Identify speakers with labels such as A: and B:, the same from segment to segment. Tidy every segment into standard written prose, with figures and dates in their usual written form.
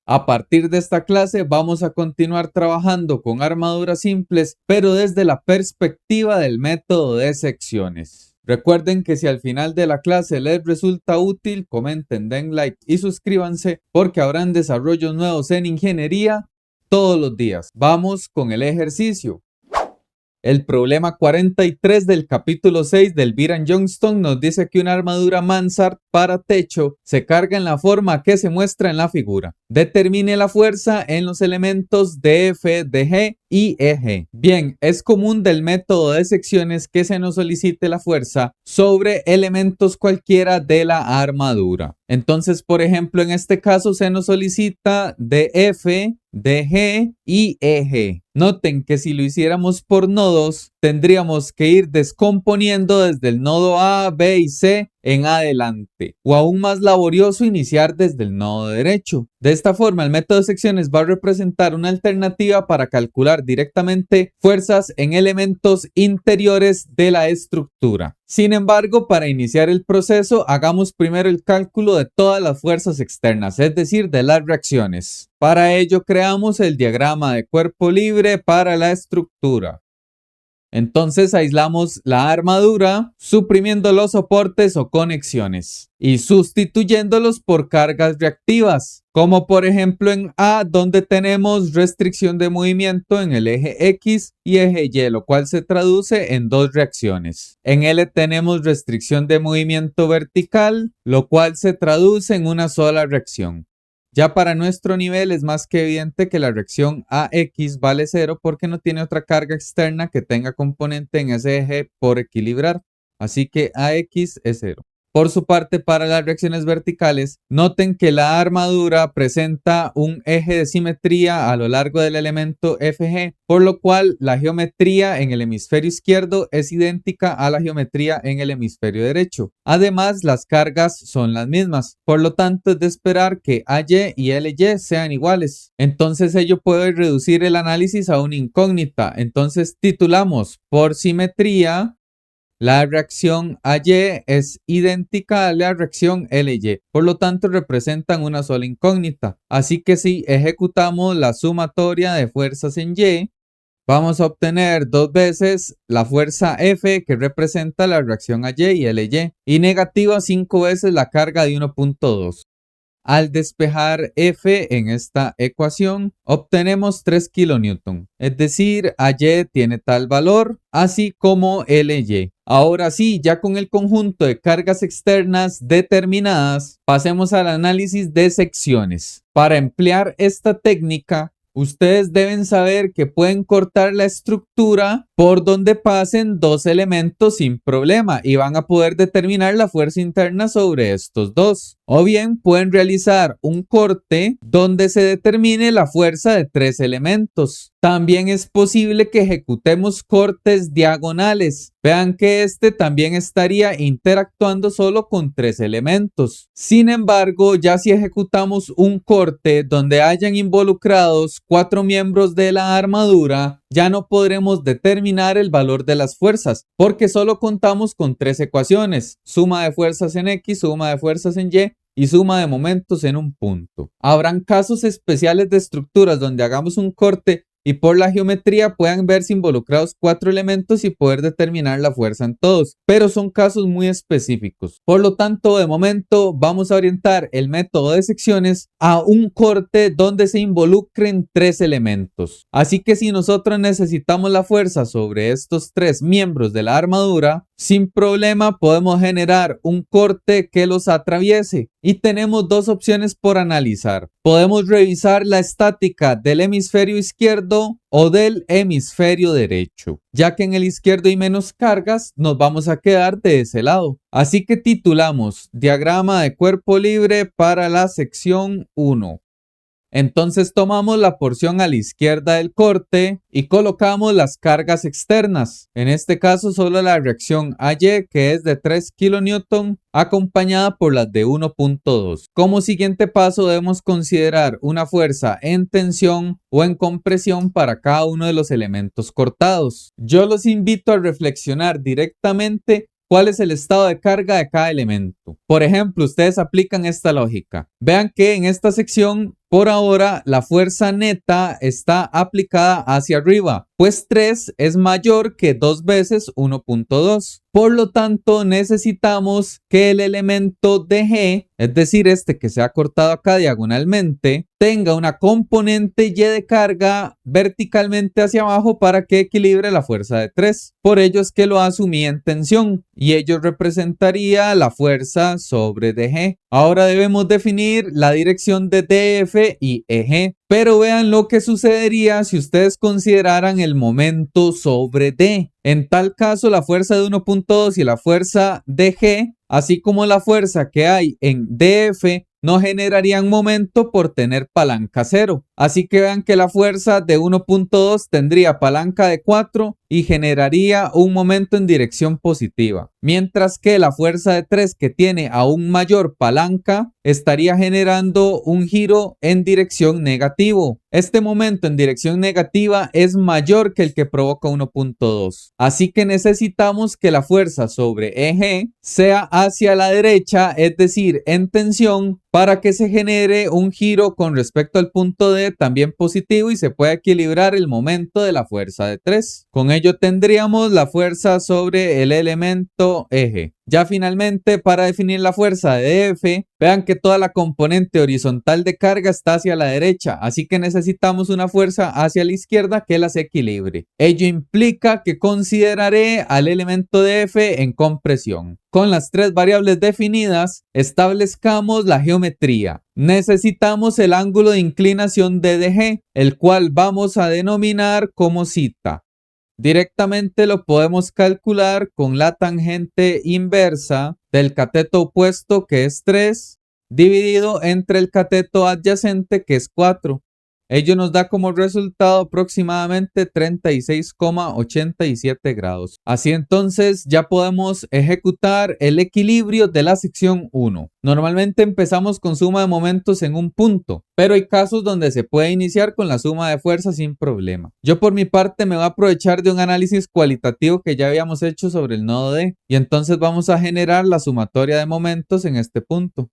A: A partir de esta clase vamos a continuar trabajando con armaduras simples, pero desde la perspectiva del método de secciones. Recuerden que si al final de la clase les resulta útil, comenten, den like y suscríbanse porque habrán desarrollos nuevos en ingeniería todos los días. Vamos con el ejercicio. El problema 43 del capítulo 6 del Byron Johnston nos dice que una armadura Mansard para techo se carga en la forma que se muestra en la figura. Determine la fuerza en los elementos DF, DG y EG. Bien, es común del método de secciones que se nos solicite la fuerza sobre elementos cualquiera de la armadura. Entonces, por ejemplo, en este caso se nos solicita DF, DG y EG. Noten que si lo hiciéramos por nodos, tendríamos que ir descomponiendo desde el nodo A, B y C en adelante, o aún más laborioso iniciar desde el nodo derecho. De esta forma, el método de secciones va a representar una alternativa para calcular directamente fuerzas en elementos interiores de la estructura. Sin embargo, para iniciar el proceso, hagamos primero el cálculo de todas las fuerzas externas, es decir, de las reacciones. Para ello, creamos el diagrama de cuerpo libre para la estructura. Entonces aislamos la armadura, suprimiendo los soportes o conexiones y sustituyéndolos por cargas reactivas, como por ejemplo en A, donde tenemos restricción de movimiento en el eje X y eje Y, lo cual se traduce en dos reacciones. En L tenemos restricción de movimiento vertical, lo cual se traduce en una sola reacción. Ya para nuestro nivel es más que evidente que la reacción AX vale 0 porque no tiene otra carga externa que tenga componente en ese eje por equilibrar. Así que AX es 0. Por su parte, para las reacciones verticales, noten que la armadura presenta un eje de simetría a lo largo del elemento FG, por lo cual la geometría en el hemisferio izquierdo es idéntica a la geometría en el hemisferio derecho. Además, las cargas son las mismas, por lo tanto es de esperar que AY y LY sean iguales. Entonces ello puede reducir el análisis a una incógnita. Entonces titulamos por simetría. La reacción AY es idéntica a la reacción LY, por lo tanto representan una sola incógnita. Así que si ejecutamos la sumatoria de fuerzas en Y, vamos a obtener dos veces la fuerza F que representa la reacción AY y LY y negativa 5 veces la carga de 1.2. Al despejar F en esta ecuación, obtenemos 3 kN, es decir, AY tiene tal valor, así como LY. Ahora sí, ya con el conjunto de cargas externas determinadas, pasemos al análisis de secciones. Para emplear esta técnica, ustedes deben saber que pueden cortar la estructura por donde pasen dos elementos sin problema y van a poder determinar la fuerza interna sobre estos dos. O bien pueden realizar un corte donde se determine la fuerza de tres elementos. También es posible que ejecutemos cortes diagonales. Vean que este también estaría interactuando solo con tres elementos. Sin embargo, ya si ejecutamos un corte donde hayan involucrados 4 miembros de la armadura, ya no podremos determinar el valor de las fuerzas, porque solo contamos con tres ecuaciones: suma de fuerzas en X, suma de fuerzas en Y suma de momentos en un punto. Habrán casos especiales de estructuras donde hagamos un corte y por la geometría puedan verse involucrados 4 elementos y poder determinar la fuerza en todos, pero son casos muy específicos. Por lo tanto, de momento vamos a orientar el método de secciones a un corte donde se involucren 3 elementos. Así que si nosotros necesitamos la fuerza sobre estos 3 miembros de la armadura, sin problema podemos generar un corte que los atraviese y tenemos dos opciones por analizar. Podemos revisar la estática del hemisferio izquierdo o del hemisferio derecho. Ya que en el izquierdo hay menos cargas, nos vamos a quedar de ese lado. Así que titulamos diagrama de cuerpo libre para la sección 1. Entonces tomamos la porción a la izquierda del corte y colocamos las cargas externas. En este caso solo la reacción AY, que es de 3 kN, acompañada por las de 1.2. Como siguiente paso debemos considerar una fuerza en tensión o en compresión para cada uno de los elementos cortados. Yo los invito a reflexionar directamente cuál es el estado de carga de cada elemento. Por ejemplo, ustedes aplican esta lógica. Vean que en esta sección Por ahora, la fuerza neta está aplicada hacia arriba, pues 3 es mayor que 2 veces 1.2. Por lo tanto, necesitamos que el elemento de G, es decir, este que se ha cortado acá diagonalmente, tenga una componente Y de carga verticalmente hacia abajo para que equilibre la fuerza de 3. Por ello es que lo asumí en tensión y ello representaría la fuerza sobre DG. Ahora debemos definir la dirección de DF y EG. Pero vean lo que sucedería si ustedes consideraran el momento sobre D. En tal caso, la fuerza de 1.2 y la fuerza de G, así como la fuerza que hay en DF, no generarían momento por tener palanca 0. Así que vean que la fuerza de 1.2 tendría palanca de 4 y generaría un momento en dirección positiva. Mientras que la fuerza de 3, que tiene aún mayor palanca, estaría generando un giro en dirección negativo. Este momento en dirección negativa es mayor que el que provoca 1.2. Así que necesitamos que la fuerza sobre EG sea hacia la derecha, es decir, en tensión, para que se genere un giro con respecto al punto D también positivo y se pueda equilibrar el momento de la fuerza de 3. Con ello tendríamos la fuerza sobre el elemento eje. Ya finalmente, para definir la fuerza de F, vean que toda la componente horizontal de carga está hacia la derecha, así que necesitamos una fuerza hacia la izquierda que las equilibre. Ello implica que consideraré al elemento de F en compresión. Con las tres variables definidas, establezcamos la geometría. Necesitamos el ángulo de inclinación de DG, el cual vamos a denominar como zeta. Directamente lo podemos calcular con la tangente inversa del cateto opuesto, que es 3, dividido entre el cateto adyacente, que es 4. Ello nos da como resultado aproximadamente 36,87 grados. Así entonces ya podemos ejecutar el equilibrio de la sección 1. Normalmente empezamos con suma de momentos en un punto, pero hay casos donde se puede iniciar con la suma de fuerzas sin problema. Yo por mi parte me voy a aprovechar de un análisis cualitativo que ya habíamos hecho sobre el nodo D, y entonces vamos a generar la sumatoria de momentos en este punto.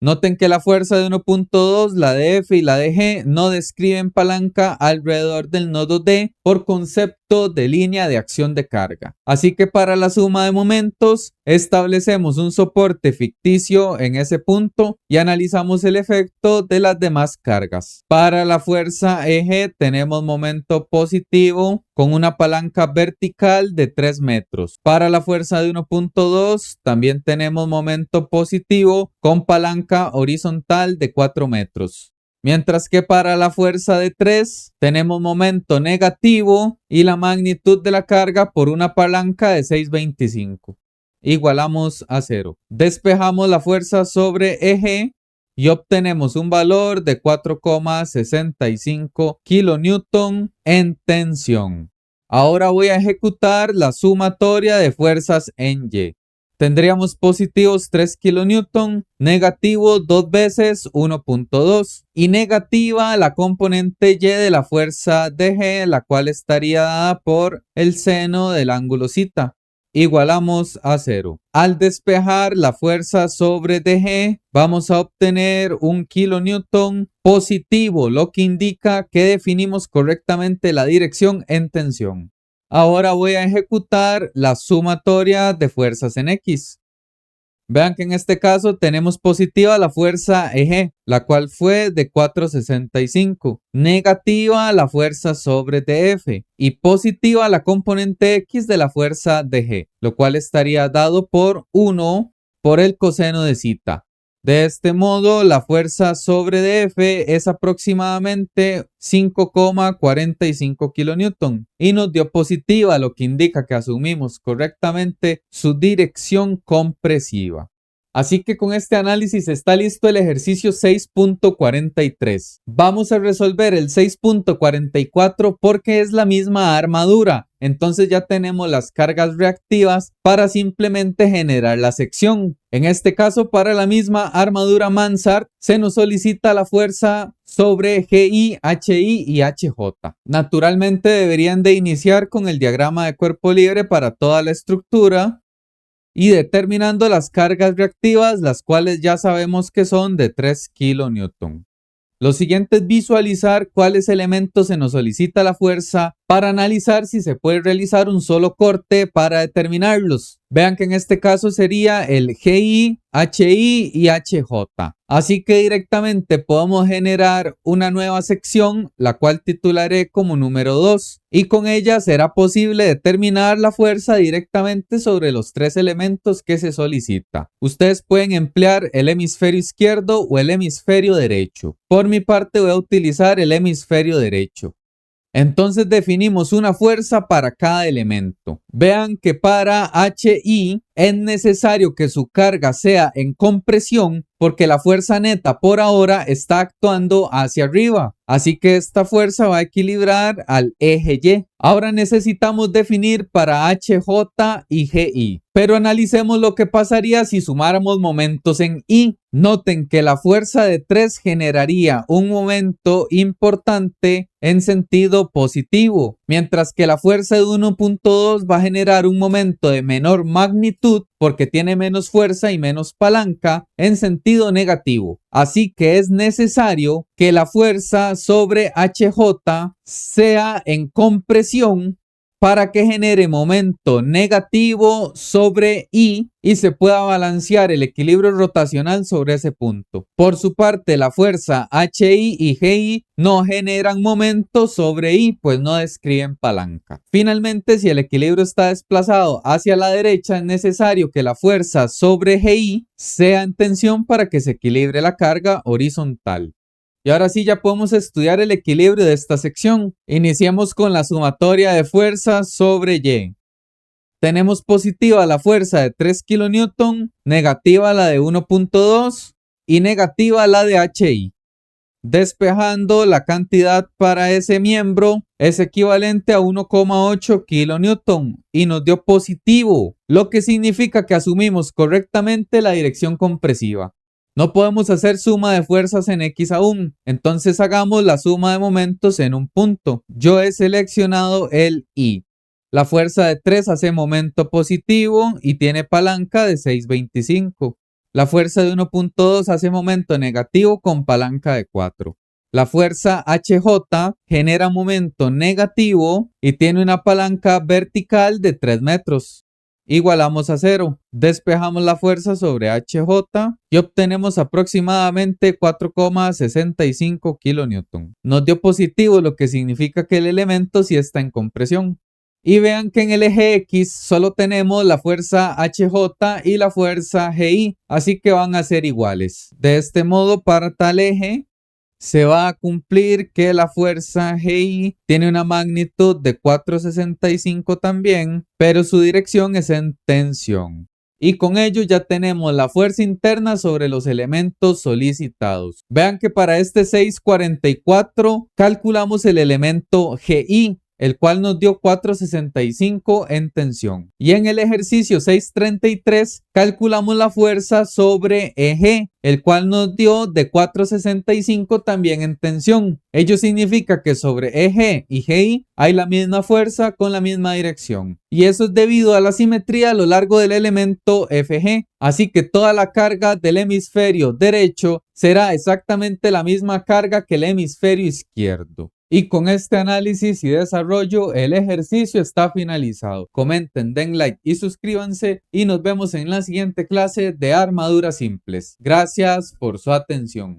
A: Noten que la fuerza de 1.2, la de F y la de G no describen palanca alrededor del nodo D por concepto de línea de acción de carga. Así que para la suma de momentos establecemos un soporte ficticio en ese punto y analizamos el efecto de las demás cargas. Para la fuerza eje tenemos momento positivo con una palanca vertical de 3 metros. Para la fuerza de 1.2 también tenemos momento positivo con palanca horizontal de 4 metros. Mientras que para la fuerza de 3 tenemos momento negativo y la magnitud de la carga por una palanca de 6.25. Igualamos a 0. Despejamos la fuerza sobre eje y obtenemos un valor de 4,65 kN en tensión. Ahora voy a ejecutar la sumatoria de fuerzas en Y. Tendríamos positivos 3 kN, negativo 2 veces 1.2 y negativa la componente Y de la fuerza de G, la cual estaría dada por el seno del ángulo zeta. Igualamos a 0. Al despejar la fuerza sobre DG, vamos a obtener un kilonewton positivo, lo que indica que definimos correctamente la dirección en tensión. Ahora voy a ejecutar la sumatoria de fuerzas en X. Vean que en este caso tenemos positiva la fuerza EG, la cual fue de 4,65, negativa la fuerza sobre DF y positiva la componente X de la fuerza DG, lo cual estaría dado por 1 por el coseno de zeta. De este modo, la fuerza sobre DF es aproximadamente 5,45 kN y nos dio positiva, lo que indica que asumimos correctamente su dirección compresiva. Así que con este análisis está listo el ejercicio 6.43. Vamos a resolver el 6.44 porque es la misma armadura. Entonces ya tenemos las cargas reactivas para simplemente generar la sección. En este caso, para la misma armadura Mansart, se nos solicita la fuerza sobre GI, HI y HJ. Naturalmente deberían de iniciar con el diagrama de cuerpo libre para toda la estructura y determinando las cargas reactivas, las cuales ya sabemos que son de 3 kN. Lo siguiente es visualizar cuáles elementos se nos solicita la fuerza para analizar si se puede realizar un solo corte para determinarlos. Vean que en este caso sería el GI, HI y HJ. Así que directamente podemos generar una nueva sección, la cual titularé como número 2. Y con ella será posible determinar la fuerza directamente sobre los 3 elementos que se solicita. Ustedes pueden emplear el hemisferio izquierdo o el hemisferio derecho. Por mi parte voy a utilizar el hemisferio derecho. Entonces definimos una fuerza para cada elemento. Vean que para HI es necesario que su carga sea en compresión porque la fuerza neta por ahora está actuando hacia arriba. Así que esta fuerza va a equilibrar al eje Y. Ahora necesitamos definir para HJ y GI. Pero analicemos lo que pasaría si sumáramos momentos en I. Noten que la fuerza de 3 generaría un momento importante en sentido positivo, mientras que la fuerza de 1.2 va a generar un momento de menor magnitud porque tiene menos fuerza y menos palanca en sentido negativo. Así que es necesario que la fuerza sobre HJ sea en compresión para que genere momento negativo sobre I y se pueda balancear el equilibrio rotacional sobre ese punto. Por su parte, la fuerza HI y GI no generan momento sobre I, pues no describen palanca. Finalmente, si el equilibrio está desplazado hacia la derecha, es necesario que la fuerza sobre GI sea en tensión para que se equilibre la carga horizontal. Y ahora sí ya podemos estudiar el equilibrio de esta sección. Iniciemos con la sumatoria de fuerzas sobre Y. Tenemos positiva la fuerza de 3 kN, negativa la de 1.2 y negativa la de HI. Despejando, la cantidad para ese miembro es equivalente a 1,8 kN y nos dio positivo, lo que significa que asumimos correctamente la dirección compresiva. No podemos hacer suma de fuerzas en X aún, entonces hagamos la suma de momentos en un punto. Yo he seleccionado el I. La fuerza de 3 hace momento positivo y tiene palanca de 6.25. La fuerza de 1.2 hace momento negativo con palanca de 4. La fuerza HJ genera momento negativo y tiene una palanca vertical de 3 metros. Igualamos a 0. Despejamos la fuerza sobre HJ y obtenemos aproximadamente 4,65 kN. Nos dio positivo, lo que significa que el elemento sí está en compresión. Y vean que en el eje X solo tenemos la fuerza HJ y la fuerza GI, así que van a ser iguales. De este modo, para tal eje se va a cumplir que la fuerza GI tiene una magnitud de 4,65 también, pero su dirección es en tensión. Y con ello ya tenemos la fuerza interna sobre los elementos solicitados. Vean que para este 6,44 calculamos el elemento GI, el cual nos dio 4,65 en tensión. Y en el ejercicio 6,33 calculamos la fuerza sobre EG, el cual nos dio de 4,65 también en tensión. Ello significa que sobre EG y GI hay la misma fuerza con la misma dirección. Y eso es debido a la simetría a lo largo del elemento FG. Así que toda la carga del hemisferio derecho será exactamente la misma carga que el hemisferio izquierdo. Y con este análisis y desarrollo, el ejercicio está finalizado. Comenten, den like y suscríbanse y nos vemos en la siguiente clase de armaduras simples. Gracias por su atención.